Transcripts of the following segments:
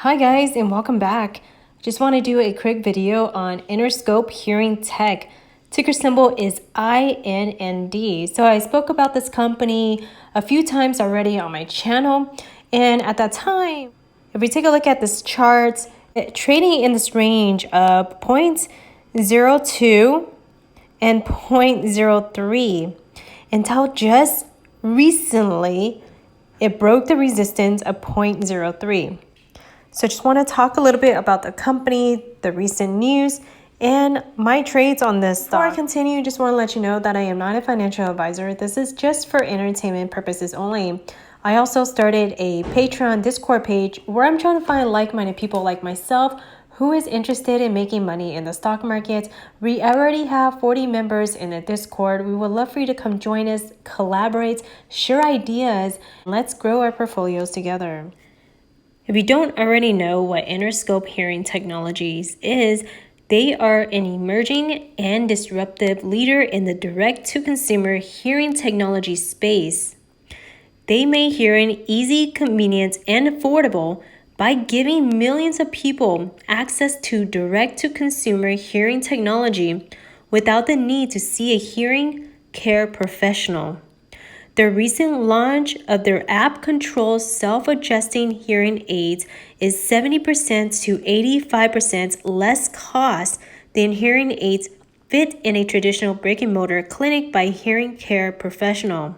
Hi guys, and welcome back. Just want to do a quick video on InnerScope Hearing Tech. Ticker symbol is INND. So I spoke about this company a few times already on my channel, and at that time, if we take a look at this chart, trading in this range of 0.02 and 0.03 until just recently it broke the resistance of 0.03. So I just want to talk a little bit about the company, the recent news, and my trades on this stock. Before I continue, just want to let you know that I am not a financial advisor. This is just for entertainment purposes only. I also started a Patreon Discord page where I'm trying to find like-minded people like myself who is interested in making money in the stock market. We already have 40 members in the Discord. We would love for you to come join us, collaborate, share ideas. Let's grow our portfolios together. If you don't already know what InnerScope Hearing Technologies is, they are an emerging and disruptive leader in the direct-to-consumer hearing technology space. They make hearing easy, convenient, and affordable by giving millions of people access to direct-to-consumer hearing technology without the need to see a hearing care professional. The recent launch of their app-controlled self-adjusting hearing aids is 70% to 85% less cost than hearing aids fit in a traditional brick-and-mortar clinic by hearing care professional.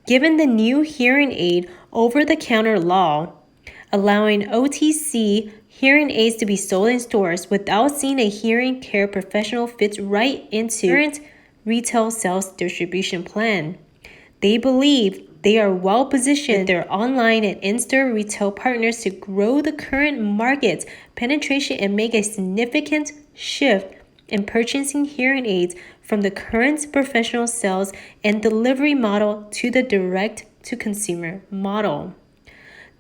Given the new hearing aid over-the-counter law, allowing OTC hearing aids to be sold in stores without seeing a hearing care professional fits right into current retail sales distribution plan. They believe they are well positioned with their online and in-store retail partners to grow the current market penetration and make a significant shift in purchasing hearing aids from the current professional sales and delivery model to the direct-to-consumer model.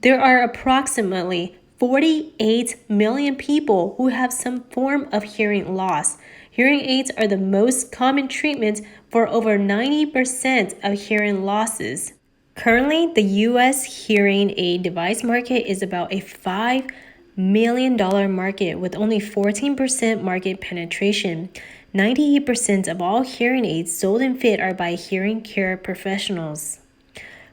There are approximately 48 million people who have some form of hearing loss. Hearing aids are the most common treatment for over 90% of hearing losses. Currently, the U.S. hearing aid device market is about a $5 million market with only 14% market penetration. 98% of all hearing aids sold and fit are by hearing care professionals.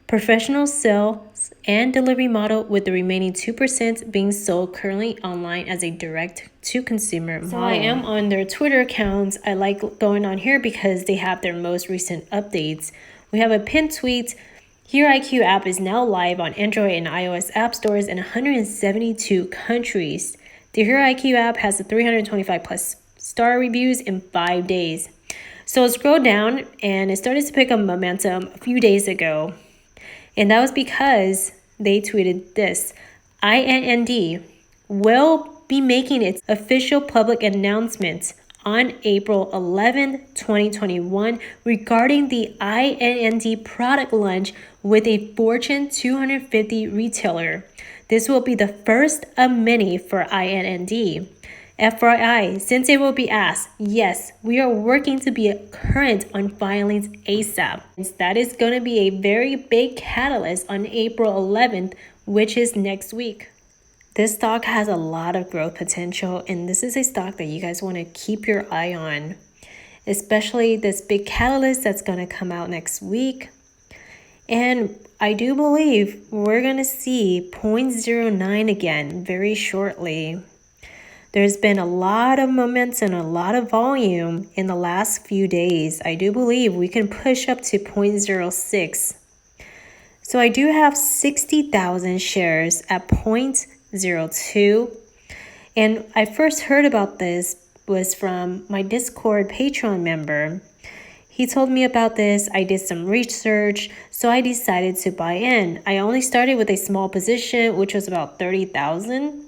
Professional sales and delivery model, with the remaining 2% being sold currently online as a direct-to-consumer model. So I am on their Twitter accounts. I like going on here because they have their most recent updates. We have a pinned tweet. Here IQ app is now live on Android and iOS app stores in 172 countries. The Here IQ app has 325 plus star reviews in 5 days. So scroll down and it started to pick up momentum a few days ago. And that was because they tweeted this: INND will be making its official public announcement on April 11, 2021 regarding the INND product launch with a Fortune 250 retailer. This will be the first of many for INND. FYI, since it will be asked, yes, we are working to be current on filings ASAP. That is going to be a very big catalyst on April 11th, which is next week. This stock has a lot of growth potential, and this is a stock that you guys want to keep your eye on, especially this big catalyst that's going to come out next week. And I do believe we're going to see 0.09 again very shortly. There's been a lot of momentum, a lot of volume in the last few days. I do believe we can push up to 0.06. So I do have 60,000 shares at 0.02. And I first heard about this was from my Discord Patreon member. He told me about this. I did some research, so I decided to buy in. I only started with a small position, which was about 30,000.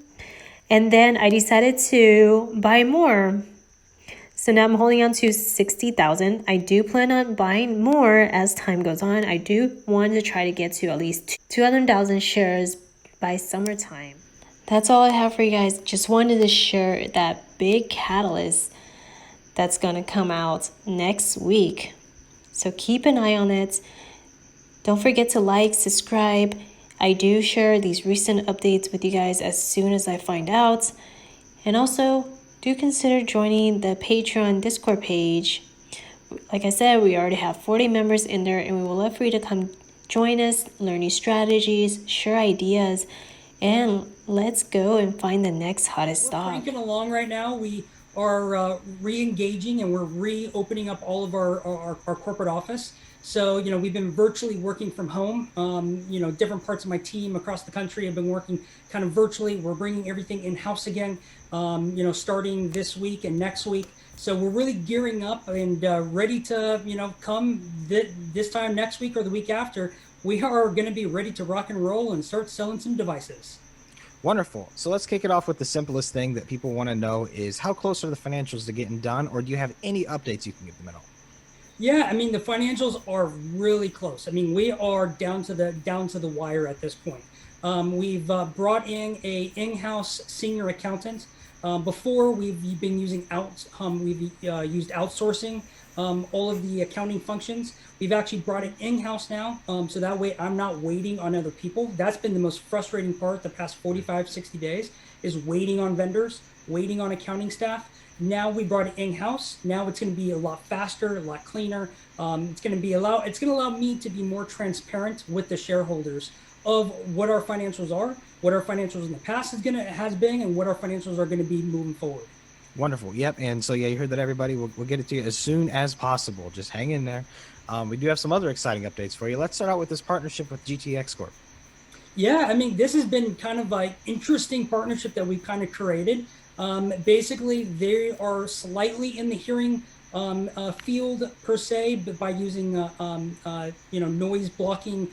And then I decided to buy more. So now I'm holding on to 60,000. I do plan on buying more as time goes on. I do want to try to get to at least 200,000 shares by summertime. That's all I have for you guys. Just wanted to share that big catalyst that's going to come out next week. So keep an eye on it. Don't forget to like, subscribe, I do share these recent updates with you guys as soon as I find out. And also, do consider joining the Patreon Discord page. Like I said, we already have 40 members in there, and we would love for you to come join us, learn new strategies, share ideas, and let's go and find the next hottest stock. We're cranking along right now. We are re-engaging and we're reopening up all of our corporate office. So, we've been virtually working from home. Different parts of my team across the country have been working kind of virtually. We're bringing everything in-house again, starting this week and next week. So we're really gearing up and ready to, come this time next week or the week after. We are going to be ready to rock and roll and start selling some devices. Wonderful. So let's kick it off with the simplest thing that people want to know is how close are the financials to getting done, or do you have any updates you can give them at all? Yeah, the financials are really close. We are down to the wire at this point. We've brought in a in-house senior accountant. Before we've been using used outsourcing all of the accounting functions. We've actually brought it in-house now, so that way I'm not waiting on other people. That's been the most frustrating part the past 45, 60 days is waiting on vendors, waiting on accounting staff. Now we brought it in-house. Now it's going to be a lot faster, a lot cleaner. It's going to allow me to be more transparent with the shareholders of what our financials are, what our financials in the past has been, and what our financials are going to be moving forward. Wonderful. Yep. And so, yeah, you heard that, everybody. We'll get it to you as soon as possible. Just hang in there. We do have some other exciting updates for you. Let's start out with this partnership with GTX Corp. Yeah, this has been kind of an interesting partnership that we've kind of created. Basically, they are slightly in the hearing field per se, but by using noise blocking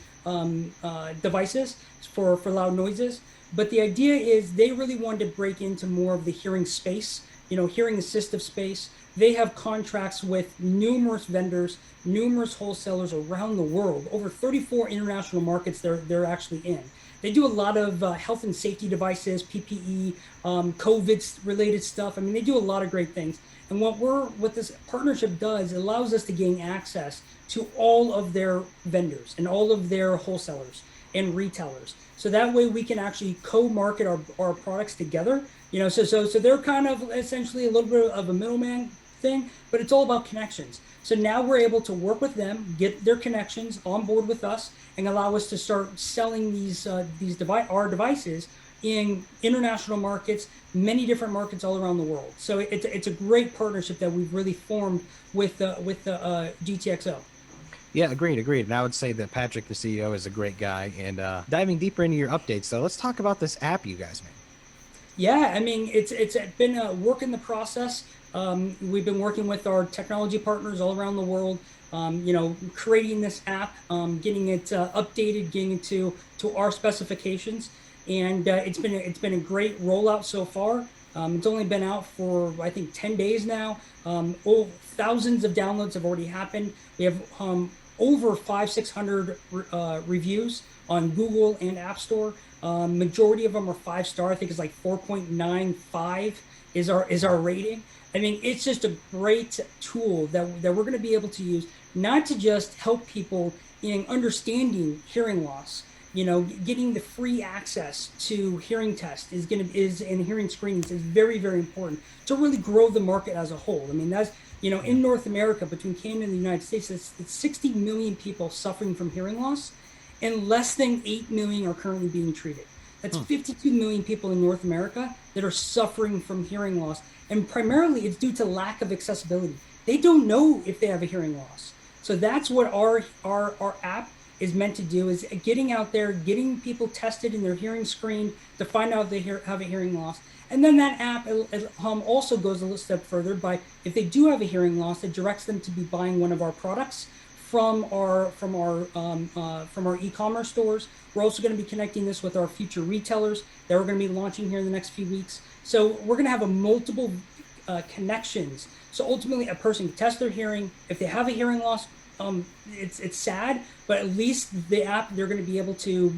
devices for loud noises. But the idea is they really wanted to break into more of the hearing space, hearing assistive space. They have contracts with numerous vendors, numerous wholesalers around the world, over 34 international markets they're actually in. They do a lot of health and safety devices, PPE, COVID-related stuff. They do a lot of great things. And what this partnership does, it allows us to gain access to all of their vendors and all of their wholesalers and retailers. So that way we can actually co-market our products together. So they're kind of essentially a little bit of a middleman thing, but it's all about connections. So now we're able to work with them, get their connections on board with us, and allow us to start selling our devices in international markets, many different markets all around the world. So it's a great partnership that we've really formed with the GTXO. Yeah, agreed. And I would say that Patrick, the CEO, is a great guy. And diving deeper into your updates, though, let's talk about this app you guys made. Yeah, it's been a work in the process. We've been working with our technology partners all around the world, creating this app, getting it updated, getting it to our specifications. And it's been a great rollout so far. It's only been out for, I think, 10 days now. Thousands of downloads have already happened. We have over 600 reviews on Google and App Store. Majority of them are 5-star. I think it's like 4.95 is our rating. It's just a great tool that we're going to be able to use, not to just help people in understanding hearing loss. Getting the free access to hearing tests and hearing screenings is very, very important to really grow the market as a whole. That's, in North America, between Canada and the United States, it's 60 million people suffering from hearing loss, and less than 8 million are currently being treated. That's 52 million people in North America that are suffering from hearing loss. And primarily it's due to lack of accessibility. They don't know if they have a hearing loss. So that's what our app is meant to do, is getting out there, getting people tested in their hearing screen to find out if they have a hearing loss. And then that app also goes a little step further by, if they do have a hearing loss, it directs them to be buying one of our products from our e-commerce stores. We're also going to be connecting this with our future retailers that we're going to be launching here in the next few weeks. So we're going to have a multiple connections. So ultimately, a person can test their hearing. If they have a hearing loss, it's sad, but at least the app, they're going to be able to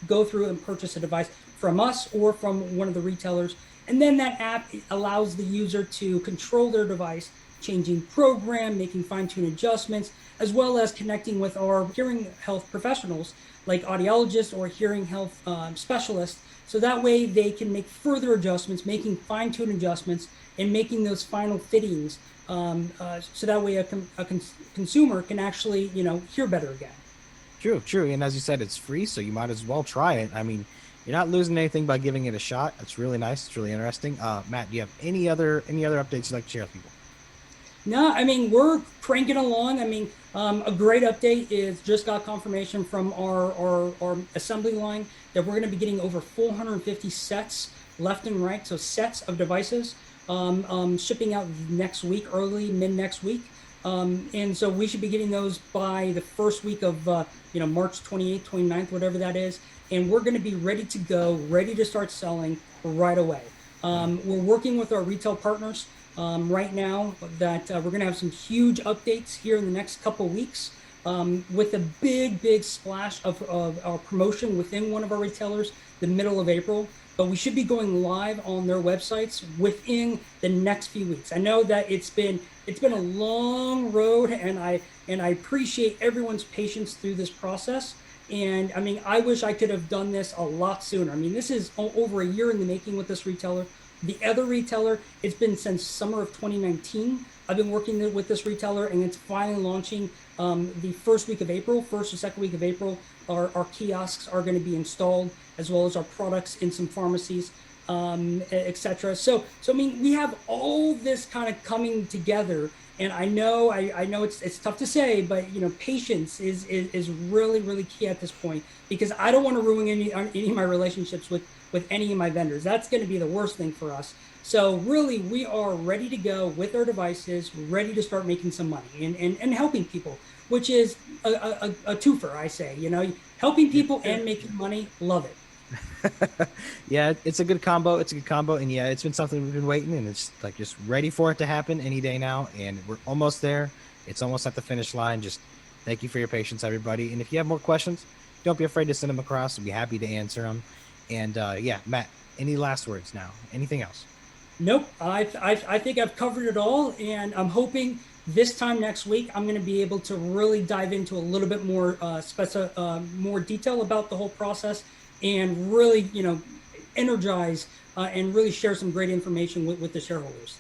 go through and purchase a device from us or from one of the retailers. And then that app allows the user to control their device, changing program, making fine-tune adjustments, as well as connecting with our hearing health professionals like audiologists or hearing health specialists. So that way they can make further adjustments, making fine-tune adjustments, and making those final fittings. So that way a consumer can actually, hear better again. True, true. And as you said, it's free, so you might as well try it. I mean, you're not losing anything by giving it a shot. It's really nice. It's really interesting. Matt, do you have any other updates you'd like to share with people? No, I mean, we're cranking along. I mean, a great update is just got confirmation from our assembly line that we're going to be getting over 450 sets left and right. So sets of devices shipping out next week, mid next week. And so we should be getting those by the first week of, March 28th, 29th, whatever that is. And we're going to be ready to go, ready to start selling right away. We're working with our retail partners right now that we're going to have some huge updates here in the next couple weeks with a big splash of our promotion within one of our retailers the middle of April. But we should be going live on their websites within the next few weeks. I know that it's been a long road, and I appreciate everyone's patience through this process. And I mean, I wish I could have done this a lot sooner. I mean, this is over a year in the making with this retailer. The other retailer, it's been since summer of 2019. I've been working with this retailer, and it's finally launching the first or second week of April. Our kiosks are going to be installed, as well as our products in some pharmacies, etc. So I mean, we have all this kind of coming together, and I know it's tough to say, but patience is really key at this point, because I don't want to ruin any of my relationships with any of my vendors. That's going to be the worst thing for us. So really, we are ready to go with our devices, ready to start making some money and helping people, which is a twofer, I say. Helping people and making money, love it. Yeah, it's a good combo. And yeah, it's been something we've been waiting, and it's like just ready for it to happen any day now. And we're almost there. It's almost at the finish line. Just thank you for your patience, everybody. And if you have more questions, don't be afraid to send them across. We'll be happy to answer them. And yeah, Matt, any last words now? Anything else? Nope. I think I've covered it all, and I'm hoping this time next week I'm going to be able to really dive into a little bit more more detail about the whole process, and really energize and really share some great information with the shareholders.